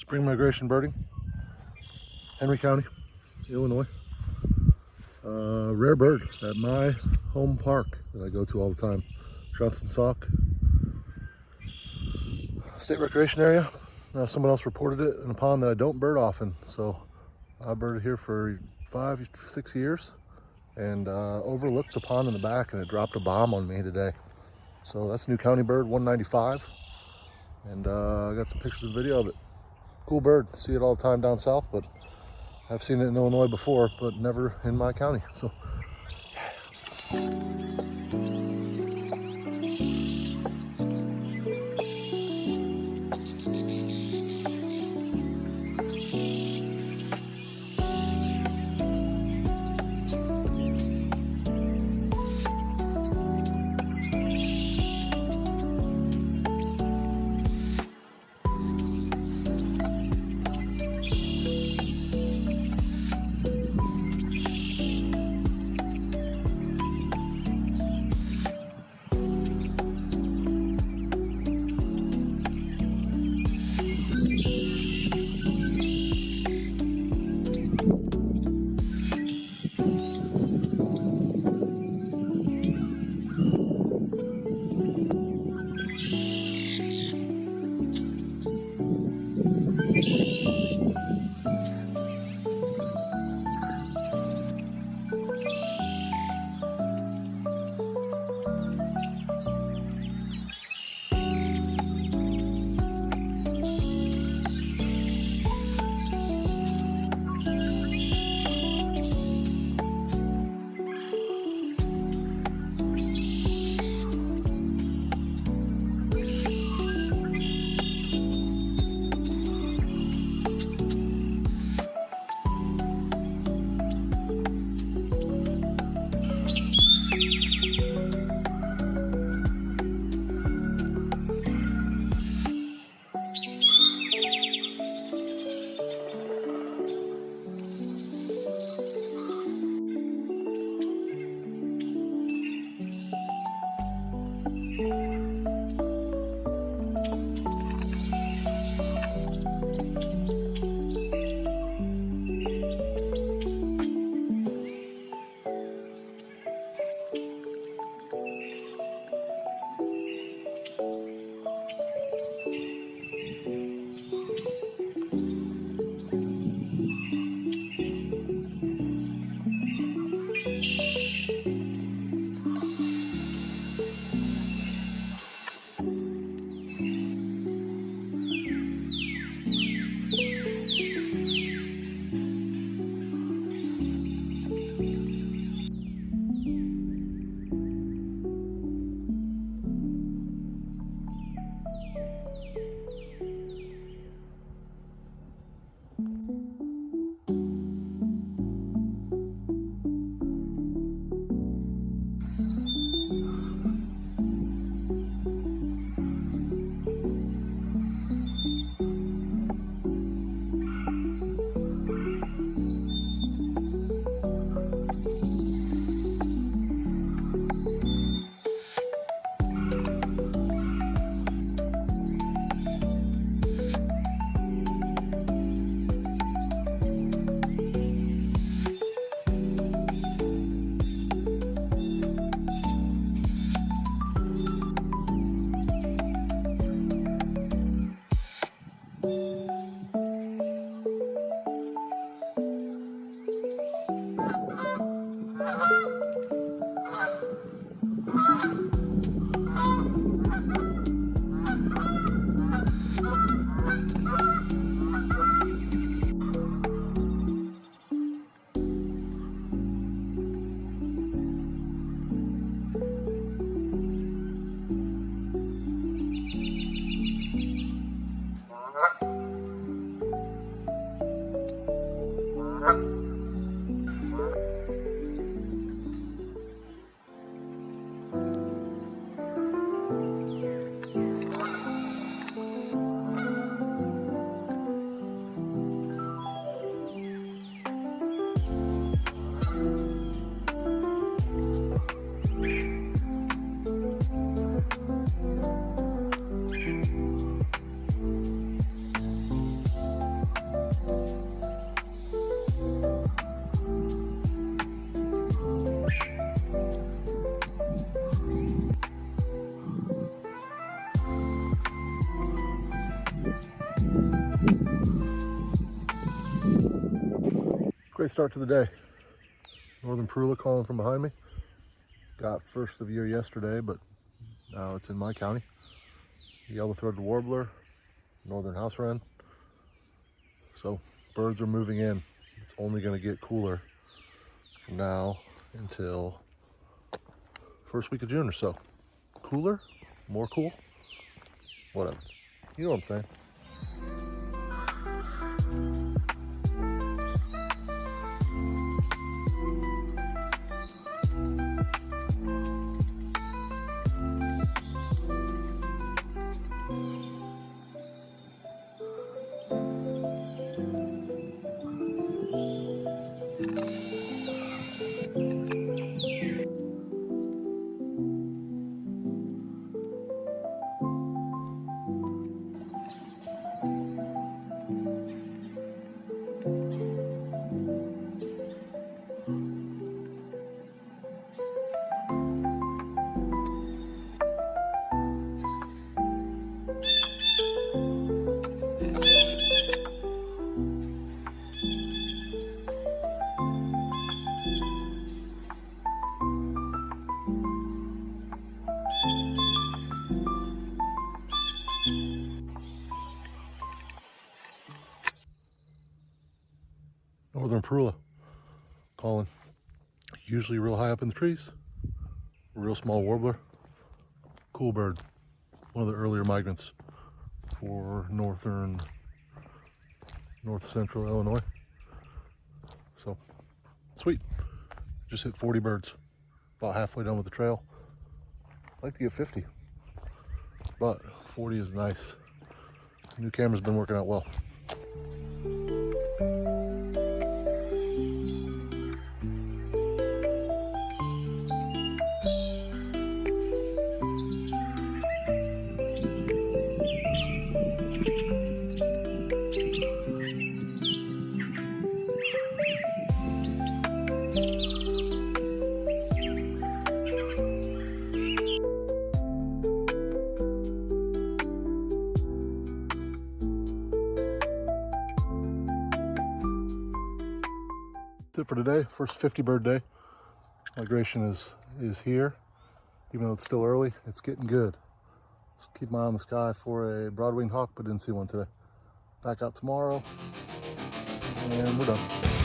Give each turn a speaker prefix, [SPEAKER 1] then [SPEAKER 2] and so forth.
[SPEAKER 1] spring migration birding, Henry County, Illinois. Rare bird at my home park that I go to all the time, Sauk State Recreation Area. Someone else reported it in a pond that I don't bird often, so I birded here for 5-6 years and overlooked the pond in the back, and it dropped a bomb on me today. So that's new county bird, 195, and I got some pictures and video of it. Cool bird. See it all the time down south, but I've seen it in Illinois before, but never in my county. So Great start to the day. Northern Parula calling from behind me. Got first of year yesterday, but now it's in my county. Yellow-throated warbler, northern house wren. So birds are moving in. It's only going to get cooler from now until first week of June or so. Cooler? More cool? Whatever. You know what I'm saying. Northern Parula calling. Usually real high up in the trees. Real small warbler. Cool bird. One of the earlier migrants for north central Illinois. So sweet. Just hit 40 birds. About halfway done with the trail. I'd like to get 50, but 40 is nice. New camera's been working out well. That's it for today. First 50 bird day. Migration is here. Even though it's still early, it's getting good. Just keep my eye on the sky for a broad-winged hawk, but didn't see one today. Back out tomorrow, and we're done.